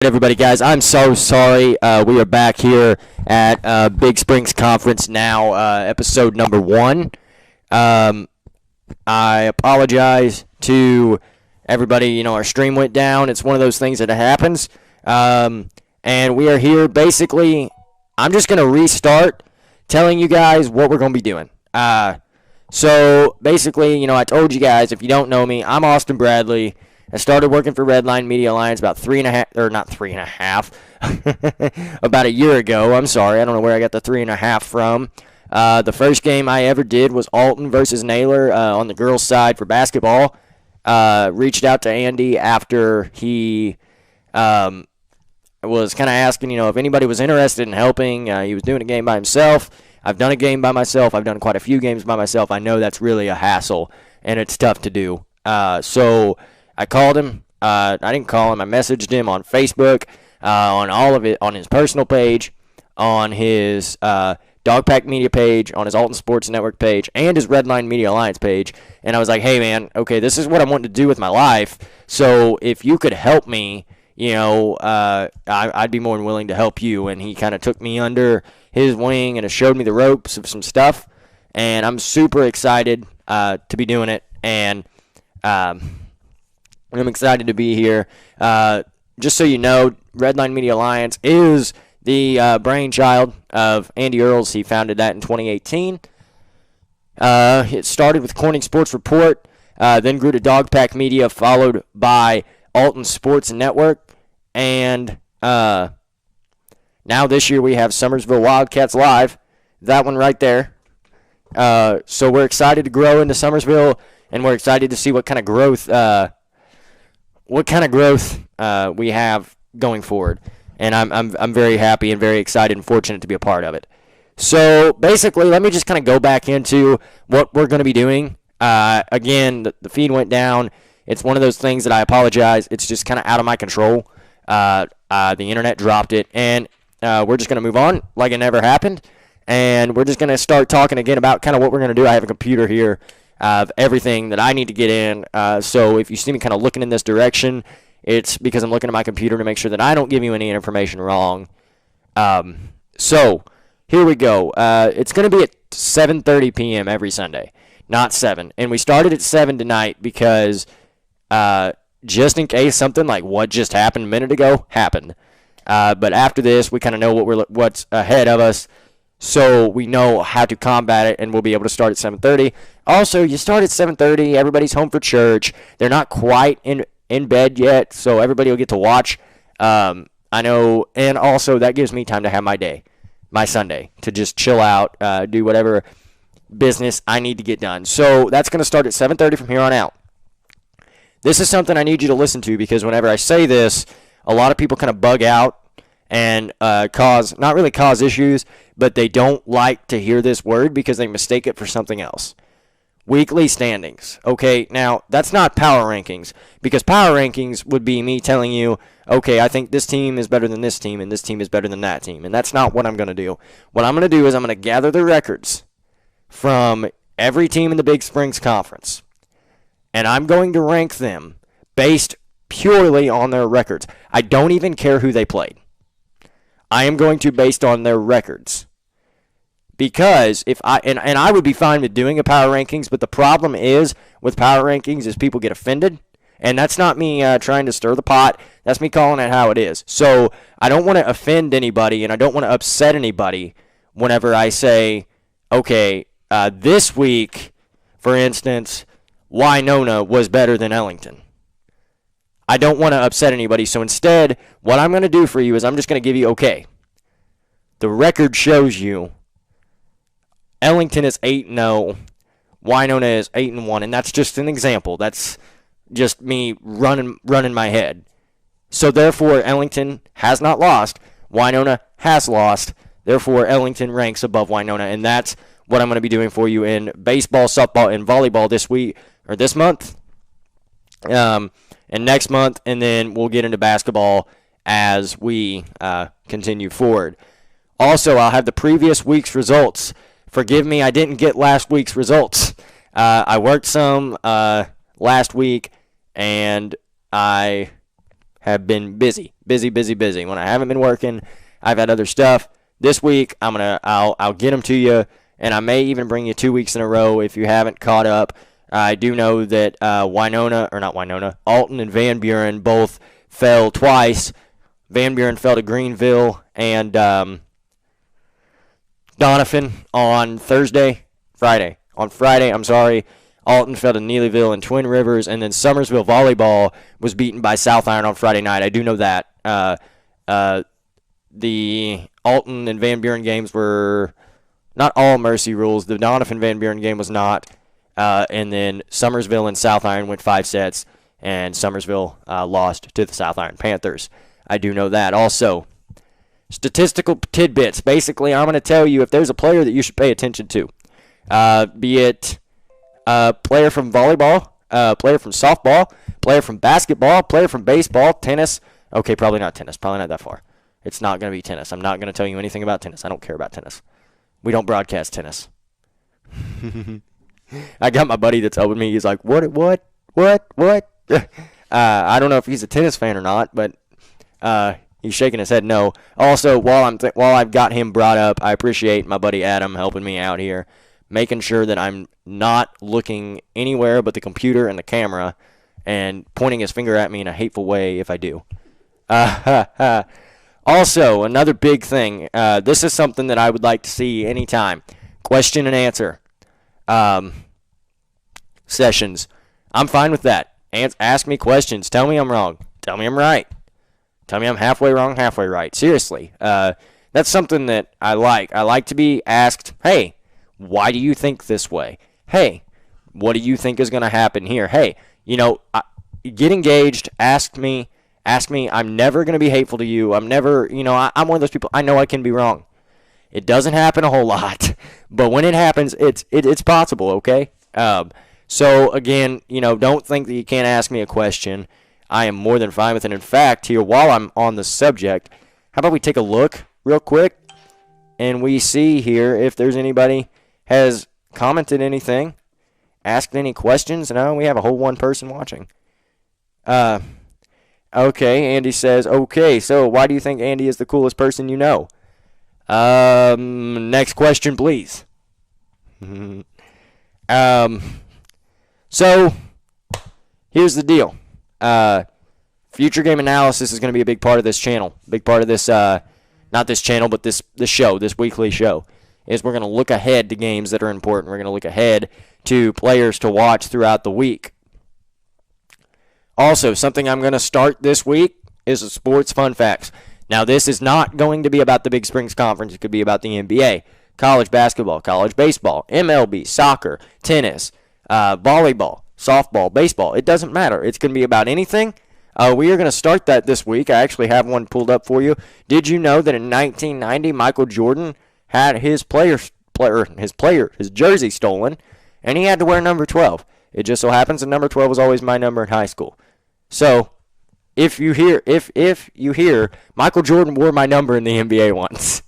Everybody, guys, I'm so sorry. We are back here at Big Springs Conference now, episode number 1. I apologize to everybody. Our stream went down. It's one of those things that happens. And we are here. Basically, I'm just going to restart telling you guys what we're going to be doing. So basically, I told you guys, if you don't know me, I'm Austin Bradley. I started working for Redline Media Alliance about about a year ago. I'm sorry, I don't know where I got the 3.5 from. The first game I ever did was Alton versus Naylor on the girls' side for basketball. Reached out to Andy after he was kind of asking, if anybody was interested in helping. He was doing a game by himself. I've done a game by myself. I've done quite a few games by myself. I know that's really a hassle, and it's tough to do. So I called him. I didn't call him. I messaged him on Facebook, on all of it, on his personal page, on his Dogpack Media page, on his Alton Sports Network page, and his Redline Media Alliance page. And I was like, hey, man, okay, this is what I'm wanting to do with my life. So if you could help me, I'd be more than willing to help you. And he kind of took me under his wing and showed me the ropes of some stuff. And I'm super excited to be doing it. And I'm excited to be here. Just so you know, Redline Media Alliance is the brainchild of Andy Earls. He founded that in 2018. It started with Corning Sports Report, then grew to Dogpack Media, followed by Alton Sports Network, and now this year we have Summersville Wildcats Live, that one right there. So we're excited to grow into Summersville, and we're excited to see what kind of growth we have going forward. And I'm very happy and very excited and fortunate to be a part of it. So basically, let me just kind of go back into what we're going to be doing. Again, the feed went down. It's one of those things that I apologize. It's just kind of out of my control. The internet dropped it, and we're just going to move on like it never happened. And we're just going to start talking again about kind of what we're going to do. I have a computer here of everything that I need to get in. So if you see me kind of looking in this direction, it's because I'm looking at my computer to make sure that I don't give you any information wrong. So here we go. It's going to be at 7:30 p.m. every Sunday, not 7. And we started at 7 tonight because just in case something like what just happened a minute ago happened. But after this, we kind of know what's ahead of us. So we know how to combat it, and we'll be able to start at 7:30. Also, you start at 7:30. Everybody's home for church. They're not quite in bed yet, so everybody will get to watch. I know, and also that gives me time to have my Sunday, to just chill out, do whatever business I need to get done. So that's going to start at 7:30 from here on out. This is something I need you to listen to, because whenever I say this, a lot of people kind of bug out and not really cause issues, but they don't like to hear this word because they mistake it for something else. Weekly standings. Okay, now that's not power rankings, because power rankings would be me telling you, okay, I think this team is better than this team and this team is better than that team, and that's not what I'm going to do. What I'm going to do is I'm going to gather the records from every team in the Big Springs Conference, and I'm going to rank them based purely on their records. I don't even care who they played. I am going to based on their records. Because if I would be fine with doing a power rankings, but the problem is with power rankings is people get offended, and that's not me trying to stir the pot. That's me calling it how it is. So I don't want to offend anybody, and I don't want to upset anybody whenever I say, okay, this week, for instance, Winona was better than Ellington. I don't want to upset anybody, so instead, what I'm going to do for you is I'm just going to give you, okay, the record shows you Ellington is 8-0, Winona is 8-1, and that's just an example. That's just me running my head. So therefore, Ellington has not lost. Winona has lost. Therefore, Ellington ranks above Winona, and that's what I'm going to be doing for you in baseball, softball, and volleyball this month, and next month, and then we'll get into basketball as we continue forward. Also, I'll have the previous week's results. Forgive me, I didn't get last week's results. I worked some last week, and I have been busy. When I haven't been working, I've had other stuff. This week, I'll get them to you, and I may even bring you 2 weeks in a row if you haven't caught up. I do know that Alton and Van Buren both fell twice. Van Buren fell to Greenville and Donovan on Friday. On Friday, Alton fell to Neelyville and Twin Rivers, and then Summersville Volleyball was beaten by South Iron on Friday night. I do know that. The Alton and Van Buren games were not all mercy rules. The Donovan Van Buren game was not. And then Summersville and South Iron went 5 sets, and Summersville lost to the South Iron Panthers. I do know that. Also, statistical tidbits. Basically, I'm going to tell you if there's a player that you should pay attention to, be it a player from volleyball, player from softball, player from basketball, player from baseball, tennis. Okay, probably not tennis. Probably not that far. It's not going to be tennis. I'm not going to tell you anything about tennis. I don't care about tennis. We don't broadcast tennis. I got my buddy that's helping me. He's like, what? I don't know if he's a tennis fan or not, but he's shaking his head no. Also, while I've got him brought up, I appreciate my buddy Adam helping me out here, making sure that I'm not looking anywhere but the computer and the camera and pointing his finger at me in a hateful way if I do. Also, another big thing. This is something that I would like to see anytime. Question and answer sessions. I'm fine with that. Ask me questions. Tell me I'm wrong. Tell me I'm right. Tell me I'm halfway wrong, halfway right. Seriously. That's something that I like. I like to be asked, hey, why do you think this way? Hey, what do you think is going to happen here? Hey, get engaged. Ask me. I'm never going to be hateful to you. I'm never, I'm one of those people. I know I can be wrong. It doesn't happen a whole lot, but when it happens, it's possible, okay? So, again, don't think that you can't ask me a question. I am more than fine with it. In fact, here, while I'm on the subject, how about we take a look real quick, and we see here if there's anybody has commented anything, asked any questions. No, we have a whole one person watching. Okay, Andy says, okay, so why do you think Andy is the coolest person you know? Next question, please. So, here's the deal. Future game analysis is going to be a big part of this channel. Big part of this, not this channel, but this show, this weekly show, is we're going to look ahead to games that are important. We're going to look ahead to players to watch throughout the week. Also, something I'm going to start this week is a sports fun facts. Now, this is not going to be about the Big Springs Conference. It could be about the NBA, college basketball, college baseball, MLB, soccer, tennis, volleyball, softball, baseball. It doesn't matter. It's going to be about anything. We are going to start that this week. I actually have one pulled up for you. Did you know that in 1990, Michael Jordan had his jersey stolen, and he had to wear number 12? It just so happens that number 12 was always my number in high school. So, if you hear Michael Jordan wore my number in the NBA once.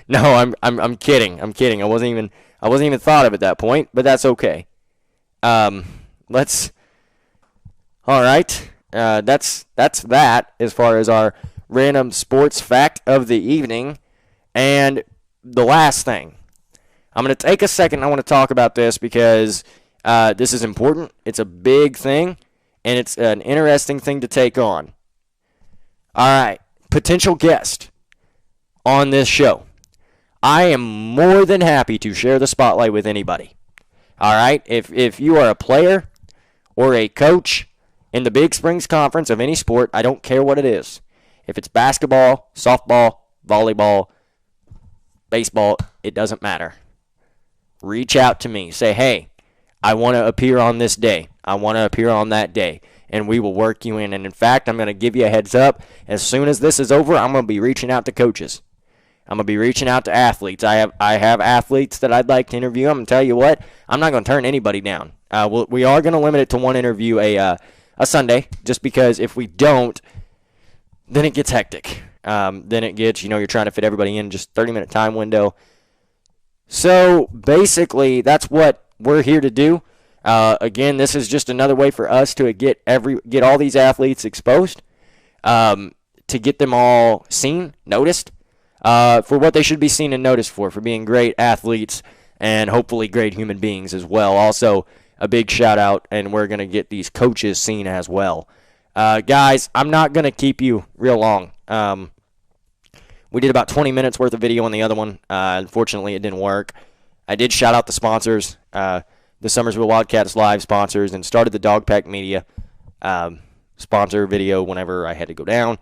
No, I'm kidding. I wasn't even thought of at that point, but that's okay. All right. That's that as far as our random sports fact of the evening. And the last thing, I'm going to take a second. I want to talk about this because this is important. It's a big thing, and it's an interesting thing to take on. All right, potential guest on this show. I am more than happy to share the spotlight with anybody. All right, if you are a player or a coach in the Big Springs Conference of any sport, I don't care what it is. If it's basketball, softball, volleyball, baseball, it doesn't matter. Reach out to me. Say, hey, I want to appear on this day. I want to appear on that day. And we will work you in. And in fact, I'm going to give you a heads up. As soon as this is over, I'm going to be reaching out to coaches. I'm going to be reaching out to athletes. I have athletes that I'd like to interview. I'm going to tell you what, I'm not going to turn anybody down. We are going to limit it to one interview a Sunday, just because if we don't, then it gets hectic. Then it gets, you're trying to fit everybody in just 30-minute time window. So basically, that's what we're here to do. Again, this is just another way for us to get all these athletes exposed. to get them all seen, noticed, for what they should be seen and noticed for being great athletes and hopefully great human beings as well. Also, a big shout out, and we're going to get these coaches seen as well. Guys, I'm not going to keep you real long. We did about 20 minutes worth of video on the other one. Unfortunately, it didn't work. I did shout out the sponsors, the Summersville Wildcats Live sponsors, and started the Dogpack Media sponsor video whenever I had to go down.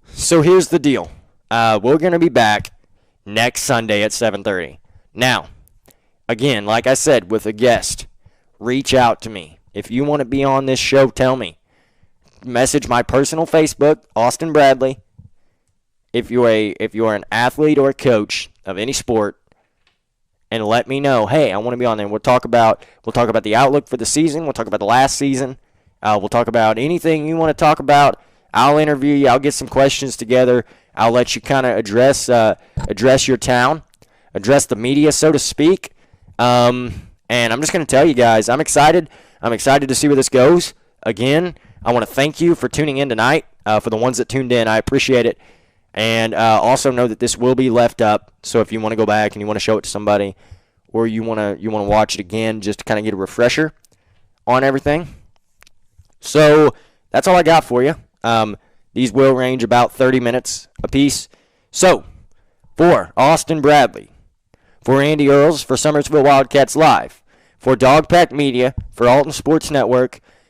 So here's the deal. We're going to be back next Sunday at 7:30. Now, again, like I said, with a guest, reach out to me. If you want to be on this show, tell me. Message my personal Facebook, Austin Bradley. If you are an athlete or a coach of any sport, and let me know, hey, I want to be on there. We'll talk about the outlook for the season. We'll talk about the last season. We'll talk about anything you want to talk about. I'll interview you. I'll get some questions together. I'll let you kind of address your town, address the media, so to speak. And I'm just going to tell you guys, I'm excited. I'm excited to see where this goes. Again, I want to thank you for tuning in tonight. For the ones that tuned in, I appreciate it. And also know that this will be left up. So if you want to go back and you want to show it to somebody, or you want to watch it again, just to kind of get a refresher on everything. So that's all I got for you. These will range about 30 minutes apiece. So for Austin Bradley, for Andy Earls, for Summersville Wildcats Live, for Dogpack Media, for Alton Sports Network,